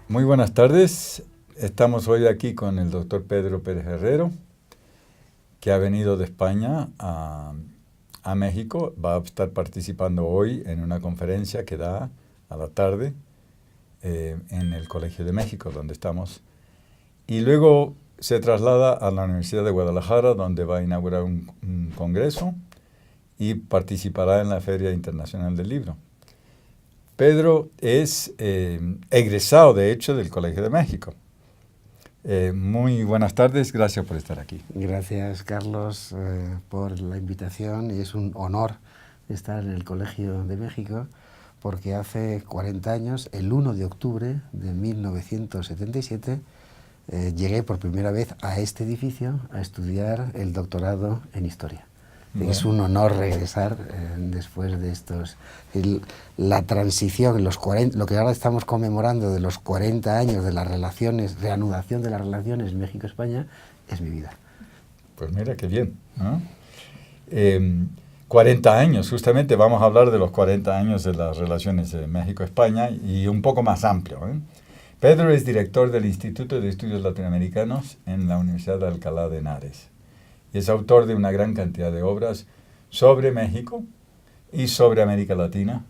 Muy buenas tardes. Estamos hoy aquí con el doctor Pedro Pérez Herrero, que ha venido de España a México. Va a estar participando hoy en una conferencia que da a la tarde en el Colegio de México, donde estamos. Y luego se traslada a la Universidad de Guadalajara, donde va a inaugurar un congreso y participará en la Feria Internacional del Libro. Pedro es egresado, de hecho, del Colegio de México. Muy buenas tardes, gracias por estar aquí. Gracias, Carlos, por la invitación, y es un honor estar en el Colegio de México, porque hace 40 años, el 1 de octubre de 1977, llegué por primera vez a este edificio a estudiar el doctorado en Historia. Bueno. Es un honor regresar después de estos... La transición, lo que ahora estamos conmemorando de los 40 años de las relaciones, reanudación de las relaciones México-España, es mi vida. Pues mira qué bien, ¿no? 40 años, justamente vamos a hablar de los 40 años de las relaciones de México-España y un poco más amplio, ¿eh? Pedro es director del Instituto de Estudios Latinoamericanos en la Universidad de Alcalá de Henares. Y es autor de una gran cantidad de obras sobre México y sobre América Latina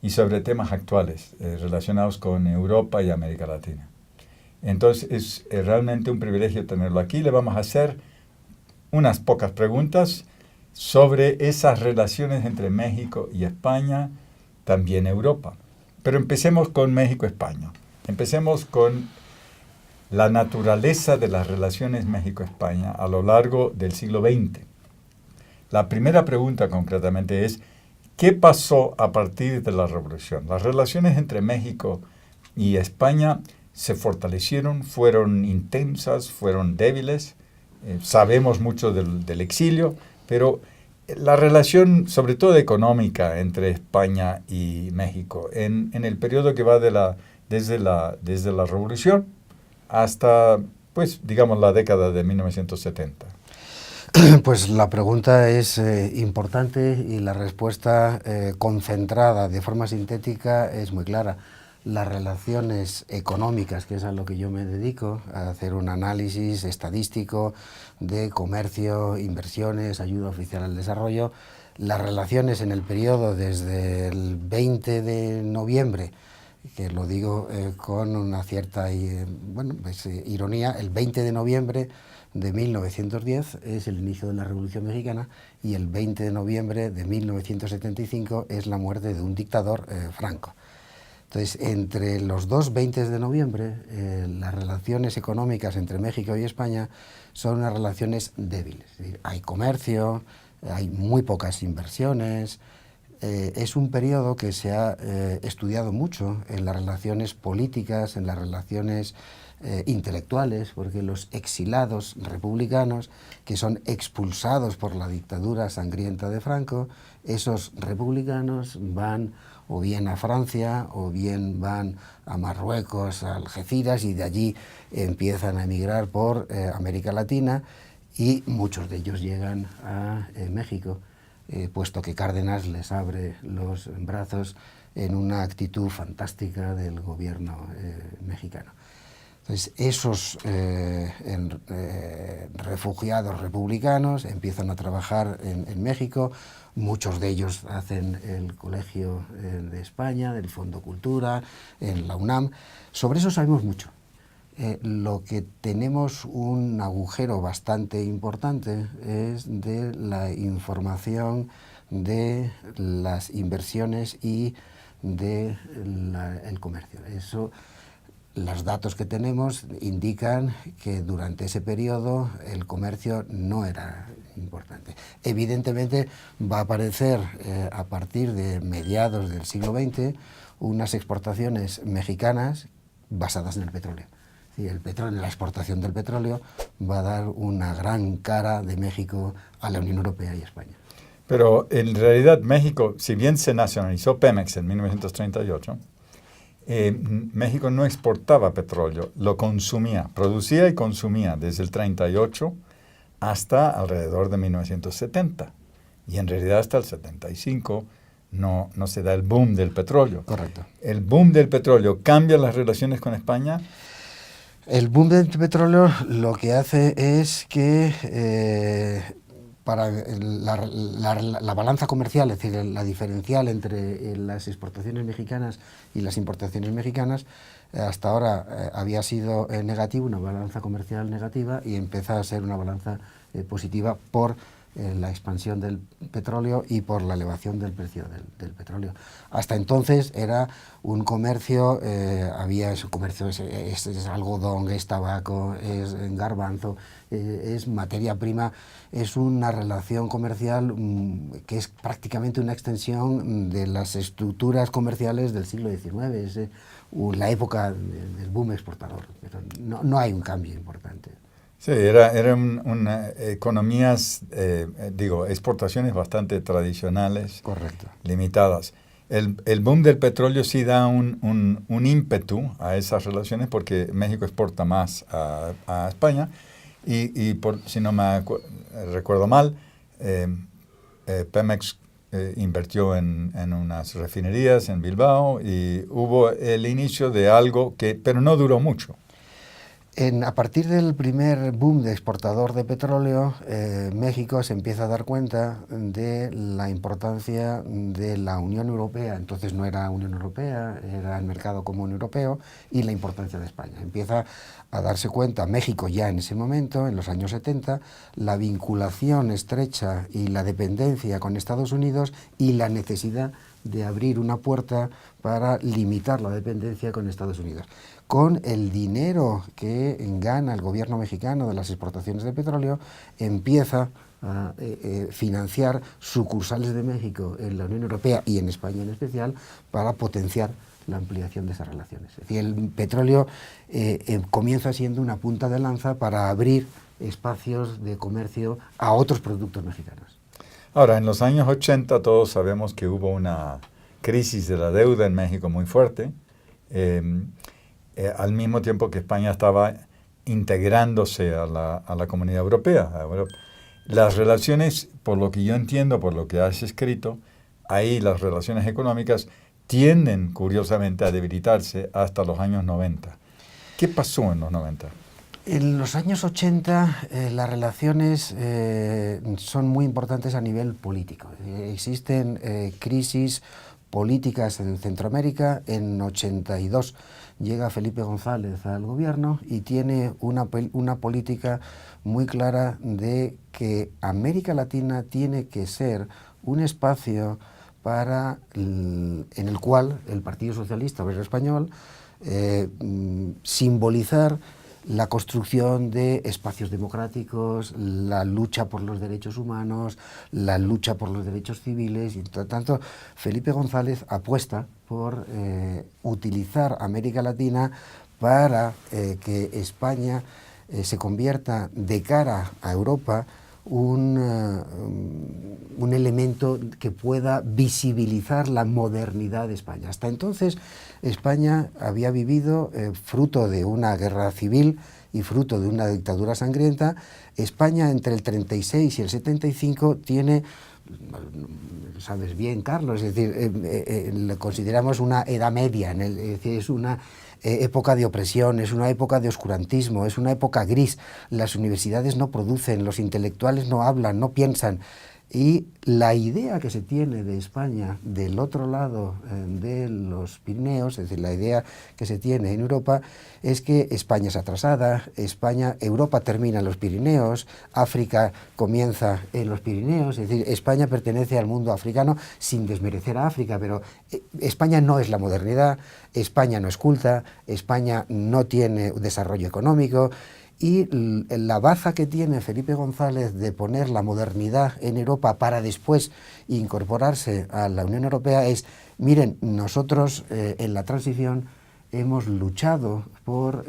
y sobre temas actuales relacionados con Europa y América Latina. Entonces es realmente un privilegio tenerlo aquí. Le vamos a hacer unas pocas preguntas sobre esas relaciones entre México y España, también Europa. Pero empecemos con México-España. Empecemos con la naturaleza de las relaciones México-España a lo largo del siglo XX. La primera pregunta concretamente es, ¿qué pasó a partir de la Revolución? Las relaciones entre México y España se fortalecieron, fueron intensas, fueron débiles. Sabemos mucho del exilio, pero la relación, sobre todo económica, entre España y México, en el periodo que va desde la Revolución hasta, pues, digamos, la década de 1970. Pues la pregunta es importante y la respuesta concentrada de forma sintética es muy clara. Las relaciones económicas, que es a lo que yo me dedico, a hacer un análisis estadístico de comercio, inversiones, ayuda oficial al desarrollo, las relaciones en el periodo desde el 20 de noviembre, que lo digo con una cierta ironía, el 20 de noviembre de 1910 es el inicio de la Revolución Mexicana y el 20 de noviembre de 1975 es la muerte de un dictador, Franco. Entonces, entre los dos 20 de noviembre, las relaciones económicas entre México y España son unas relaciones débiles. Es decir, hay comercio, hay muy pocas inversiones. Es un periodo que se ha estudiado mucho en las relaciones políticas, en las relaciones intelectuales, porque los exilados republicanos que son expulsados por la dictadura sangrienta de Franco, esos republicanos van o bien a Francia o bien van a Marruecos, a Algeciras, y de allí empiezan a emigrar por América Latina, y muchos de ellos llegan a México. Puesto que Cárdenas les abre los brazos en una actitud fantástica del gobierno mexicano. Entonces, esos refugiados republicanos empiezan a trabajar en México, muchos de ellos hacen el Colegio de España, del Fondo Cultura, en la UNAM. Sobre eso sabemos mucho. Lo que tenemos un agujero bastante importante es de la información de las inversiones y del comercio. Eso, los datos que tenemos indican que durante ese periodo el comercio no era importante. Evidentemente va a aparecer a partir de mediados del siglo XX unas exportaciones mexicanas basadas en el petróleo. Y el petróleo, la exportación del petróleo va a dar una gran cara de México a la Unión Europea y España. Pero en realidad México, si bien se nacionalizó Pemex en 1938, México no exportaba petróleo, lo consumía, producía y consumía desde el 38 hasta alrededor de 1970. Y en realidad hasta el 75 no se da el boom del petróleo. Correcto. ¿El boom del petróleo cambia las relaciones con España? El boom del petróleo lo que hace es que para la balanza comercial, es decir, la diferencial entre las exportaciones mexicanas y las importaciones mexicanas, hasta ahora había sido negativo, una balanza comercial negativa, y empieza a ser una balanza positiva por la expansión del petróleo y por la elevación del precio del petróleo. Hasta entonces era un comercio, había ese comercio, es algodón, es tabaco, es garbanzo, es materia prima, es una relación comercial que es prácticamente una extensión de las estructuras comerciales del siglo XIX, es la época del boom exportador, pero no hay un cambio importante. Sí, eran economías, exportaciones bastante tradicionales. Correcto. Limitadas. El boom del petróleo sí da un ímpetu a esas relaciones porque México exporta más a España y si no me recuerdo mal, Pemex invirtió en unas refinerías en Bilbao y hubo el inicio de algo pero no duró mucho. A partir del primer boom de exportador de petróleo, México se empieza a dar cuenta de la importancia de la Unión Europea. Entonces no era Unión Europea, era el mercado común europeo, y la importancia de España. Empieza a darse cuenta México ya en ese momento, en los años 70, la vinculación estrecha y la dependencia con Estados Unidos y la necesidad de abrir una puerta para limitar la dependencia con Estados Unidos. Con el dinero que gana el gobierno mexicano de las exportaciones de petróleo, empieza a financiar sucursales de México en la Unión Europea y en España en especial para potenciar la ampliación de esas relaciones. Es decir, el petróleo comienza siendo una punta de lanza para abrir espacios de comercio a otros productos mexicanos. Ahora, en los años 80 todos sabemos que hubo una crisis de la deuda en México muy fuerte, al mismo tiempo que España estaba integrándose a la comunidad europea. Las relaciones, por lo que yo entiendo, por lo que has escrito, ahí las relaciones económicas tienden, curiosamente, a debilitarse hasta los años 90. ¿Qué pasó en los 90? En los años 80 las relaciones son muy importantes a nivel político. Existen crisis políticas en Centroamérica. En 82 llega Felipe González al gobierno y tiene una política muy clara de que América Latina tiene que ser un espacio en el cual el Partido Socialista Obrero Español simbolizar la construcción de espacios democráticos, la lucha por los derechos humanos, la lucha por los derechos civiles, y por tanto Felipe González apuesta por utilizar América Latina para que España se convierta de cara a Europa un elemento que pueda visibilizar la modernidad de España. Hasta entonces España había vivido, fruto de una guerra civil y fruto de una dictadura sangrienta, España entre el 36 y el 75 tiene, sabes bien, Carlos, es decir, le consideramos una edad media, es decir, es una época de opresión, es una época de oscurantismo, es una época gris. Las universidades no producen, los intelectuales no hablan, no piensan. Y la idea que se tiene de España del otro lado de los Pirineos, es decir, la idea que se tiene en Europa, es que España es atrasada, Europa termina en los Pirineos, África comienza en los Pirineos, es decir, España pertenece al mundo africano, sin desmerecer a África, pero España no es la modernidad, España no es culta, España no tiene desarrollo económico. Y la baza que tiene Felipe González de poner la modernidad en Europa para después incorporarse a la Unión Europea es, miren, nosotros en la transición hemos luchado por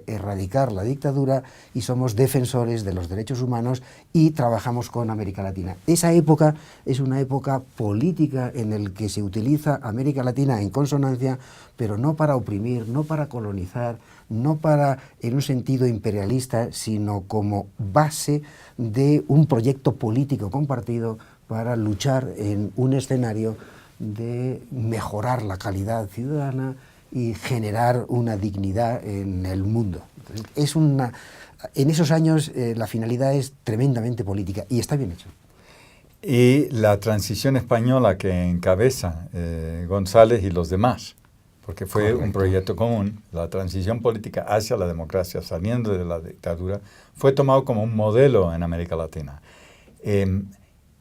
erradicar la dictadura y somos defensores de los derechos humanos y trabajamos con América Latina. Esa época es una época política en la que se utiliza América Latina en consonancia, pero no para oprimir, no para colonizar, no para en un sentido imperialista, sino como base de un proyecto político compartido para luchar en un escenario de mejorar la calidad ciudadana y generar una dignidad en el mundo. Entonces, en esos años la finalidad es tremendamente política y está bien hecho. Y la transición española que encabeza González y los demás, porque fue Correcto. un proyecto común, la transición política hacia la democracia, saliendo de la dictadura, fue tomado como un modelo en América Latina,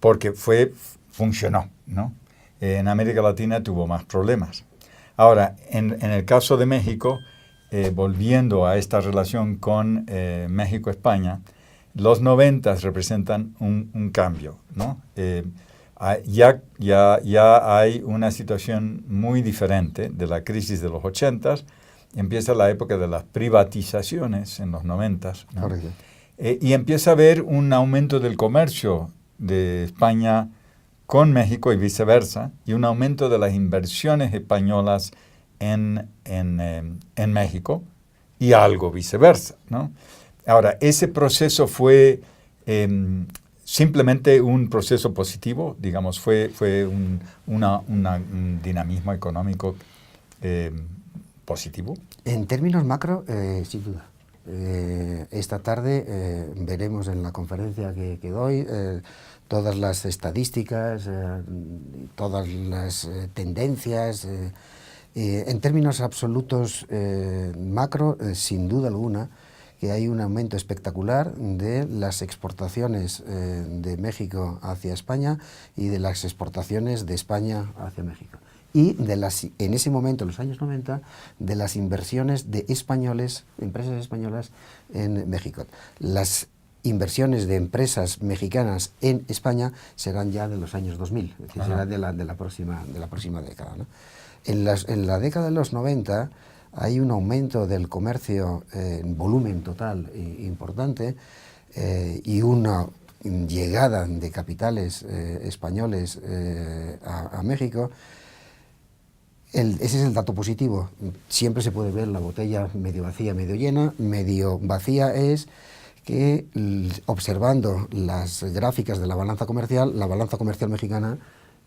porque funcionó, ¿no? En América Latina tuvo más problemas. Ahora, en el caso de México, volviendo a esta relación con México-España, los 90 representan un cambio, ¿no? Ya hay una situación muy diferente de la crisis de los 80. Empieza la época de las privatizaciones en los 90, ¿no? Y empieza a haber un aumento del comercio de España con México y viceversa, y un aumento de las inversiones españolas en México y algo viceversa, ¿no? Ahora, ese proceso fue simplemente un proceso positivo, digamos, fue un dinamismo económico positivo. En términos macro, sin duda. Esta tarde veremos en la conferencia que doy todas las estadísticas, todas las tendencias. En términos absolutos macro, sin duda alguna, que hay un aumento espectacular de las exportaciones de México hacia España y de las exportaciones de España hacia México. Y en ese momento, en los años 90, de las inversiones de españoles, empresas españolas en México. Las inversiones de empresas mexicanas en España serán ya de los años 2000, es decir, será de la próxima década, ¿no? En la década de los 90 hay un aumento del comercio en volumen total importante y una llegada de capitales españoles a México. Ese es el dato positivo. Siempre se puede ver la botella medio vacía, medio llena. Medio vacía es que, observando las gráficas de la balanza comercial mexicana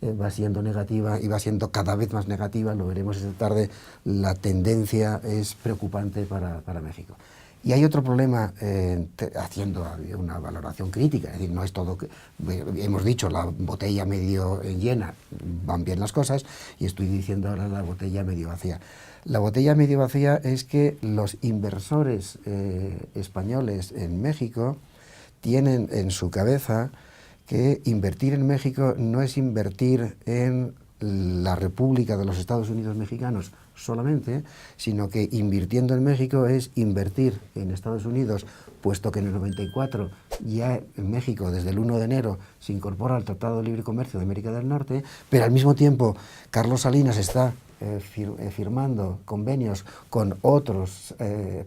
va siendo negativa y va siendo cada vez más negativa. Lo veremos esta tarde. La tendencia es preocupante para México. Y hay otro problema, haciendo una valoración crítica, es decir, no es todo, hemos dicho la botella medio llena, van bien las cosas, y estoy diciendo ahora la botella medio vacía. La botella medio vacía es que los inversores españoles en México tienen en su cabeza que invertir en México no es invertir en la República de los Estados Unidos Mexicanos solamente, sino que invirtiendo en México es invertir en Estados Unidos, puesto que en el 94 ya en México desde el 1 de enero se incorpora al Tratado de Libre Comercio de América del Norte, pero al mismo tiempo Carlos Salinas está firmando convenios con otros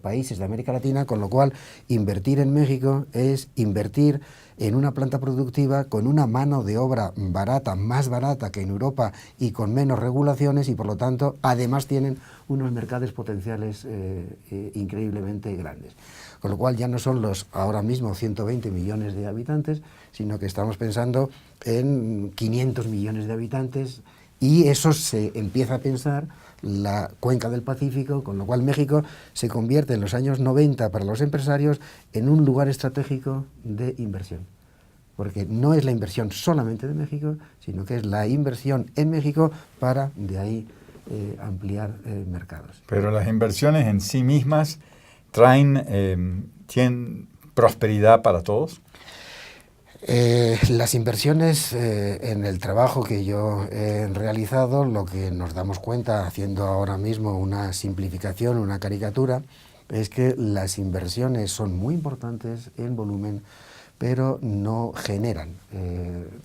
países de América Latina, con lo cual invertir en México es invertir en una planta productiva con una mano de obra barata, más barata que en Europa y con menos regulaciones, y por lo tanto además tienen unos mercados potenciales increíblemente grandes. Con lo cual ya no son los ahora mismo 120 millones de habitantes, sino que estamos pensando en 500 millones de habitantes, y eso se empieza a pensar la cuenca del Pacífico, con lo cual México se convierte en los años 90 para los empresarios en un lugar estratégico de inversión. Porque no es la inversión solamente de México, sino que es la inversión en México para de ahí ampliar mercados. Pero las inversiones en sí mismas tienen prosperidad para todos. Las inversiones en el trabajo que yo he realizado, lo que nos damos cuenta haciendo ahora mismo una simplificación, una caricatura, es que las inversiones son muy importantes en volumen, pero no generan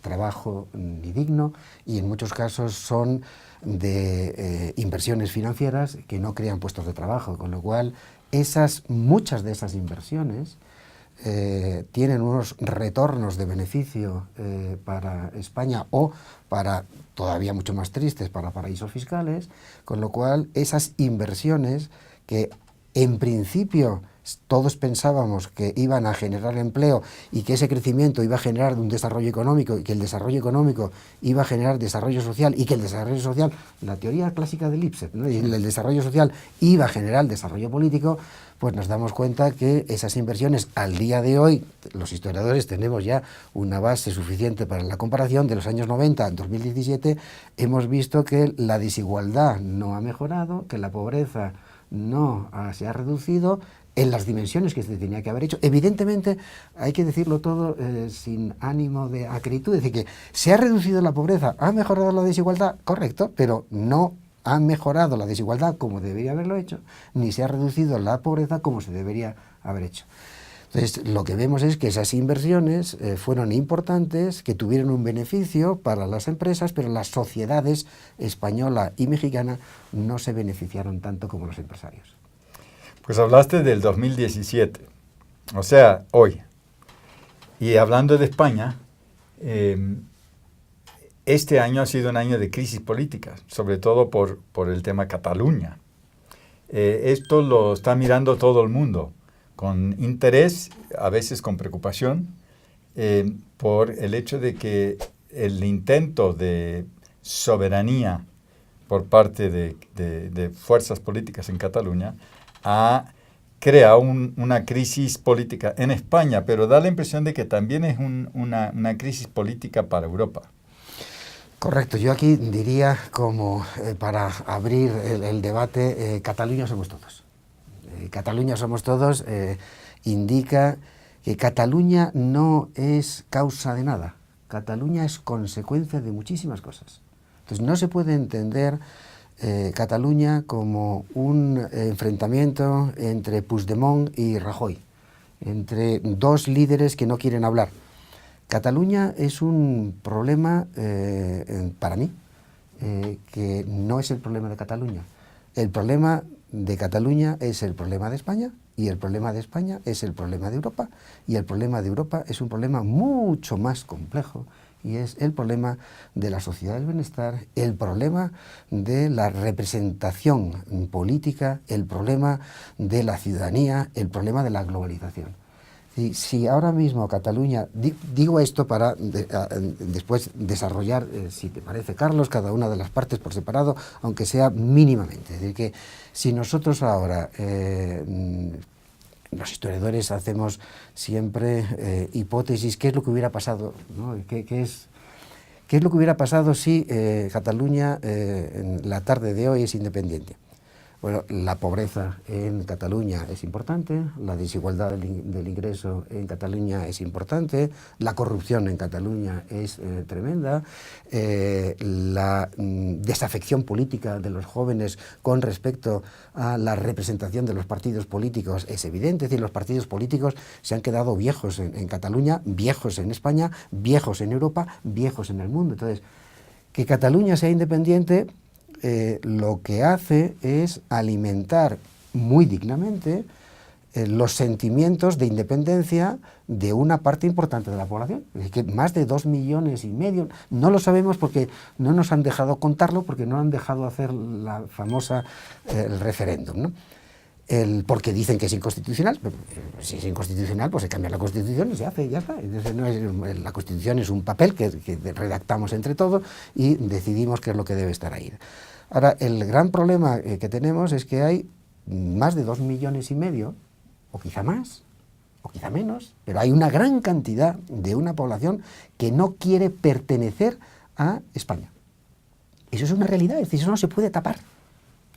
trabajo ni digno, y en muchos casos son de inversiones financieras que no crean puestos de trabajo, con lo cual muchas de esas inversiones tienen unos retornos de beneficio para España, o para, todavía mucho más tristes, para paraísos fiscales, con lo cual esas inversiones que en principio todos pensábamos que iban a generar empleo y que ese crecimiento iba a generar un desarrollo económico y que el desarrollo económico iba a generar desarrollo social y que el desarrollo social, la teoría clásica de Lipset, ¿no? Y el desarrollo social iba a generar desarrollo político, pues nos damos cuenta que esas inversiones al día de hoy, los historiadores tenemos ya una base suficiente para la comparación, de los años 90 al 2017, hemos visto que la desigualdad no ha mejorado, que la pobreza no se ha reducido en las dimensiones que se tenía que haber hecho. Evidentemente, hay que decirlo todo sin ánimo de acritud, es decir, que se ha reducido la pobreza, ha mejorado la desigualdad, correcto, pero no ha mejorado la desigualdad como debería haberlo hecho, ni se ha reducido la pobreza como se debería haber hecho. Entonces, lo que vemos es que esas inversiones fueron importantes, que tuvieron un beneficio para las empresas, pero las sociedades española y mexicana no se beneficiaron tanto como los empresarios. Pues hablaste del 2017, o sea, hoy. Y hablando de España, este año ha sido un año de crisis política, sobre todo por el tema Cataluña. Esto lo está mirando todo el mundo, con interés, a veces con preocupación, por el hecho de que el intento de soberanía por parte de fuerzas políticas en Cataluña ha creado una crisis política en España, pero da la impresión de que también es una crisis política para Europa. Correcto, yo aquí diría como para abrir el debate, Cataluña somos todos. Cataluña somos todos indica que Cataluña no es causa de nada, Cataluña es consecuencia de muchísimas cosas. Entonces no se puede entender Cataluña como un enfrentamiento entre Puigdemont y Rajoy, entre dos líderes que no quieren hablar. Cataluña es un problema, para mí, que no es el problema de Cataluña. El problema de Cataluña es el problema de España, y el problema de España es el problema de Europa, y el problema de Europa es un problema mucho más complejo, y es el problema de la sociedad del bienestar, el problema de la representación política, el problema de la ciudadanía, el problema de la globalización. Si ahora mismo Cataluña, digo esto para después desarrollar, si te parece, Carlos, cada una de las partes por separado, aunque sea mínimamente. Es decir, que si nosotros ahora, los historiadores hacemos siempre hipótesis, ¿qué es lo que hubiera pasado? ¿No? ¿Qué es lo que hubiera pasado si Cataluña en la tarde de hoy es independiente? Bueno, la pobreza en Cataluña es importante, la desigualdad del ingreso en Cataluña es importante, la corrupción en Cataluña es tremenda, la desafección política de los jóvenes con respecto a la representación de los partidos políticos es evidente, es decir, los partidos políticos se han quedado viejos en Cataluña, viejos en España, viejos en Europa, viejos en el mundo. Entonces, que Cataluña sea independiente lo que hace es alimentar muy dignamente los sentimientos de independencia de una parte importante de la población. Es decir, que más de 2,5 millones, no lo sabemos porque no nos han dejado contarlo, porque no han dejado hacer la famosa el referéndum, ¿no? Porque dicen que es inconstitucional. Si es inconstitucional, pues se cambia la Constitución y se hace, ya está. Entonces, la Constitución es un papel que redactamos entre todos y decidimos qué es lo que debe estar ahí. Ahora, el gran problema que tenemos es que hay más de 2,5 millones, o quizá más, o quizá menos, pero hay una gran cantidad de una población que no quiere pertenecer a España. Eso es una realidad, es decir, eso no se puede tapar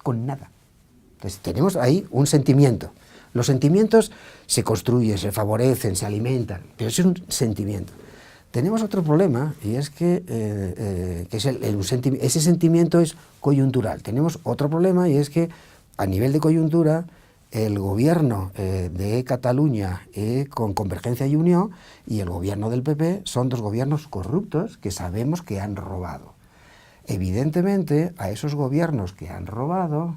con nada. Entonces, tenemos ahí un sentimiento. Los sentimientos se construyen, se favorecen, se alimentan, pero eso es un sentimiento. Tenemos otro problema, y es que ese sentimiento es coyuntural. Tenemos otro problema, y es que a nivel de coyuntura, el gobierno de Cataluña con Convergencia y Unió y el gobierno del PP son dos gobiernos corruptos que sabemos que han robado. Evidentemente, a esos gobiernos que han robado,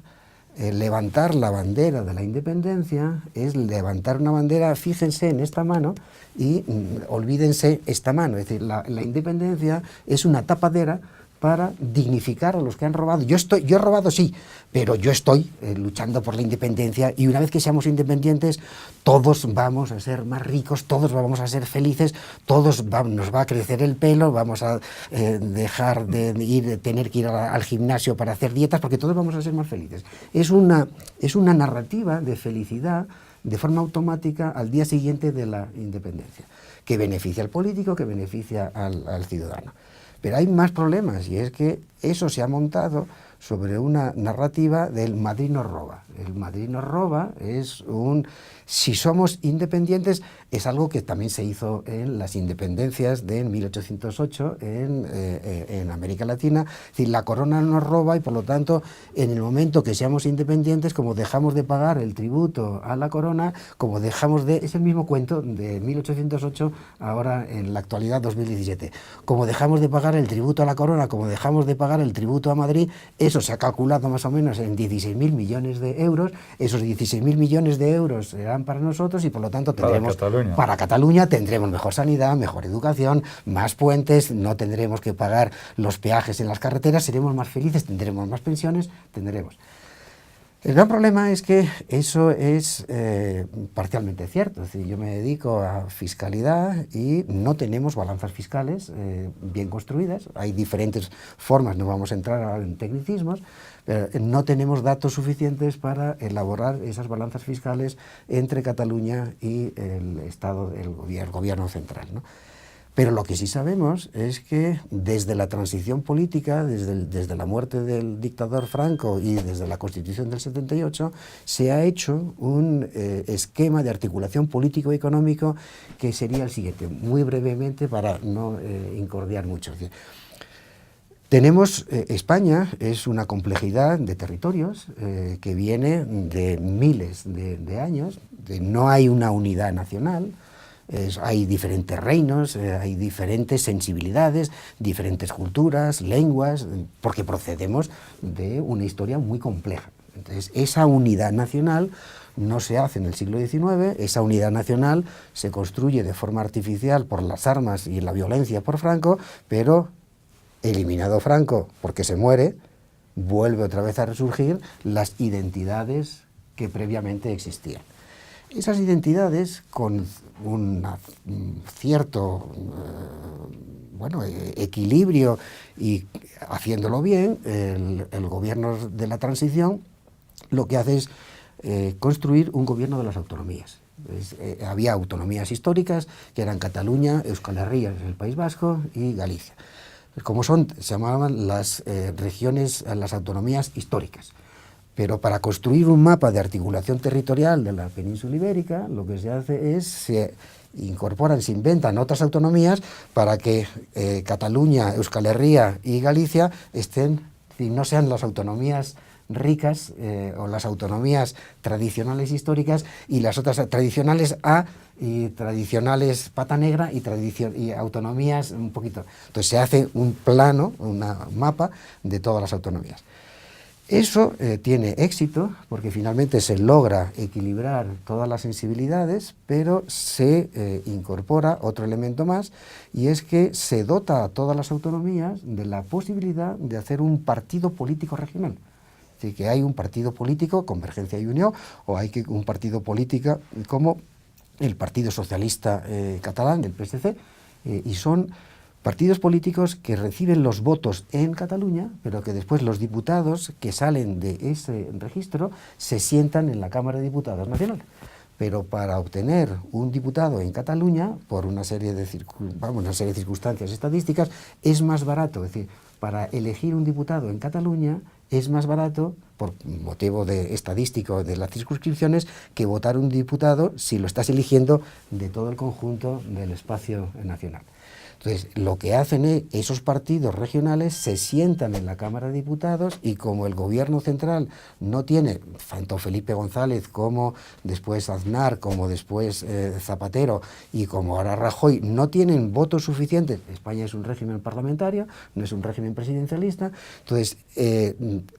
levantar la bandera de la independencia es levantar una bandera, fíjense en esta mano y olvídense esta mano. Es decir, la independencia es una tapadera para dignificar a los que han robado. Yo he robado, sí, pero yo estoy luchando por la independencia, y una vez que seamos independientes, todos vamos a ser más ricos, todos vamos a ser felices, nos va a crecer el pelo, vamos a dejar de tener que ir al gimnasio para hacer dietas, porque todos vamos a ser más felices. Es una narrativa de felicidad de forma automática al día siguiente de la independencia, que beneficia al político, que beneficia al ciudadano. Pero hay más problemas, y es que eso se ha montado sobre una narrativa del Madrid nos roba. El Madrid nos roba es si somos independientes, es algo que también se hizo en las independencias de 1808 en América Latina. Es decir, la corona nos roba, y por lo tanto, en el momento que seamos independientes, como dejamos de pagar el tributo a la corona, como dejamos de... Es el mismo cuento de 1808, ahora en la actualidad 2017. Como dejamos de pagar el tributo a la corona, como dejamos de pagar el tributo a Madrid, eso se ha calculado más o menos en 16.000 millones de euros. Esos 16.000 millones de euros serán para nosotros, y por lo tanto tendremos... Para Cataluña tendremos mejor sanidad, mejor educación, más puentes, no tendremos que pagar los peajes en las carreteras, seremos más felices, tendremos más pensiones, tendremos... El gran problema es que eso es parcialmente cierto. Es decir, yo me dedico a fiscalidad y no tenemos balanzas fiscales bien construidas. Hay diferentes formas, no vamos a entrar ahora en tecnicismos, pero no tenemos datos suficientes para elaborar esas balanzas fiscales entre Cataluña y el Estado, el gobierno central, ¿no? Pero lo que sí sabemos es que desde la transición política, desde la muerte del dictador Franco y desde la Constitución del 78, se ha hecho un esquema de articulación político-económico que sería el siguiente, muy brevemente para no incordiar mucho. Es decir, España es una complejidad de territorios que viene de miles de años, no hay una unidad nacional. Hay diferentes reinos, hay diferentes sensibilidades, diferentes culturas, lenguas, porque procedemos de una historia muy compleja. Entonces, esa unidad nacional no se hace en el siglo XIX, esa unidad nacional se construye de forma artificial por las armas y la violencia por Franco, pero eliminado Franco, porque se muere, vuelve otra vez a resurgir las identidades que previamente existían. Esas identidades, con un cierto equilibrio y haciéndolo bien, el gobierno de la transición lo que hace es construir un gobierno de las autonomías. Había autonomías históricas, que eran Cataluña, Euskal Herria, el País Vasco, y Galicia. Se llamaban las regiones, las autonomías históricas. Pero para construir un mapa de articulación territorial de la península ibérica, lo que se hace es, se incorporan, se inventan otras autonomías para que Cataluña, Euskal Herria y Galicia no sean las autonomías ricas o las autonomías tradicionales históricas, y las otras tradicionales A y tradicionales pata negra y autonomías un poquito. Entonces se hace un plano, un mapa de todas las autonomías. Eso tiene éxito porque finalmente se logra equilibrar todas las sensibilidades, pero se incorpora otro elemento más, y es que se dota a todas las autonomías de la posibilidad de hacer un partido político regional. Es decir, que hay un partido político, Convergencia y Unió, o hay un partido político como el Partido Socialista Catalán, del PSC, y son partidos políticos que reciben los votos en Cataluña, pero que después los diputados que salen de ese registro se sientan en la Cámara de Diputados Nacional. Pero para obtener un diputado en Cataluña, por una serie de circunstancias estadísticas, es más barato. Es decir, para elegir un diputado en Cataluña es más barato, por motivo estadístico de las circunscripciones, que votar un diputado si lo estás eligiendo de todo el conjunto del espacio nacional. Entonces, lo que hacen es, esos partidos regionales se sientan en la Cámara de Diputados, y como el gobierno central no tiene, tanto Felipe González como después Aznar, como después Zapatero y como ahora Rajoy, no tienen votos suficientes, España es un régimen parlamentario, no es un régimen presidencialista, entonces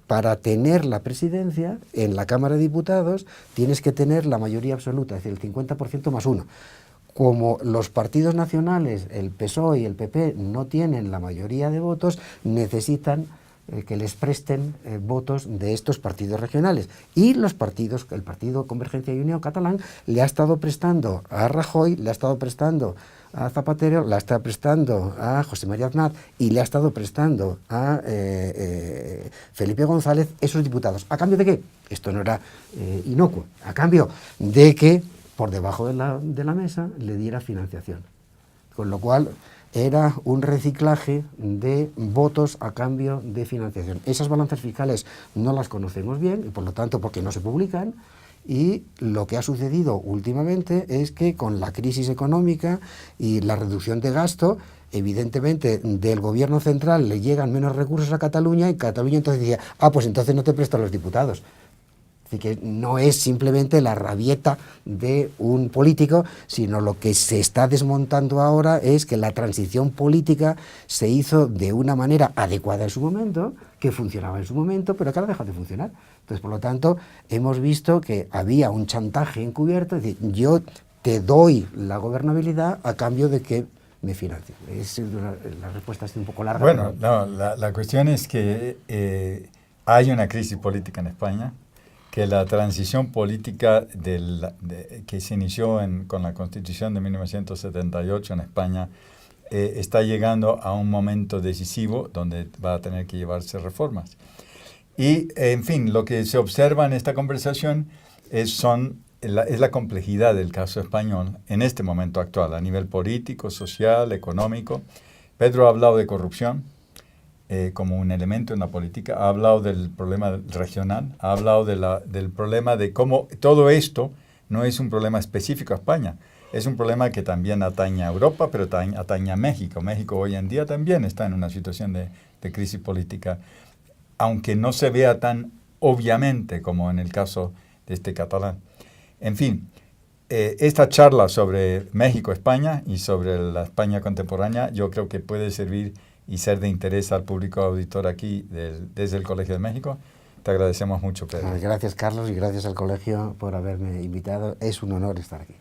para tener la presidencia en la Cámara de Diputados tienes que tener la mayoría absoluta, es decir, el 50% más uno. como los partidos nacionales, el PSOE y el PP, no tienen la mayoría de votos, necesitan que les presten votos de estos partidos regionales. Y los partidos, el Partido Convergencia y Unión catalán le ha estado prestando a Rajoy, le ha estado prestando a Zapatero, le ha estado prestando a José María Aznar y le ha estado prestando a Felipe González esos diputados. ¿A cambio de qué? Esto no era inocuo. A cambio de que por debajo de la mesa le diera financiación. Con lo cual era un reciclaje de votos a cambio de financiación. Esas balanzas fiscales no las conocemos bien y por lo tanto porque no se publican, y lo que ha sucedido últimamente es que con la crisis económica y la reducción de gasto, evidentemente del gobierno central le llegan menos recursos a Cataluña y Cataluña entonces decía, pues entonces no te presto a los diputados. Así que no es simplemente la rabieta de un político, sino lo que se está desmontando ahora es que la transición política se hizo de una manera adecuada en su momento, que funcionaba en su momento, pero que ahora deja de funcionar. Entonces, por lo tanto, hemos visto que había un chantaje encubierto, es decir, yo te doy la gobernabilidad a cambio de que me financie. La respuesta es un poco larga. Bueno, no, la cuestión es que hay una crisis política en España, que la transición política que se inició con la Constitución de 1978 en España está llegando a un momento decisivo donde va a tener que llevarse reformas. Y, en fin, lo que se observa en esta conversación es la complejidad del caso español en este momento actual, a nivel político, social, económico. Pedro ha hablado de corrupción como un elemento en la política, ha hablado del problema regional, ha hablado del problema de cómo todo esto no es un problema específico a España, es un problema que también atañe a Europa, pero atañe a México. México hoy en día también está en una situación de crisis política, aunque no se vea tan obviamente como en el caso de este catalán. En fin, esta charla sobre México-España y sobre la España contemporánea yo creo que puede servir y ser de interés al público auditor aquí desde el Colegio de México. Te agradecemos mucho, Pedro. Gracias, Carlos, y gracias al Colegio por haberme invitado. Es un honor estar aquí.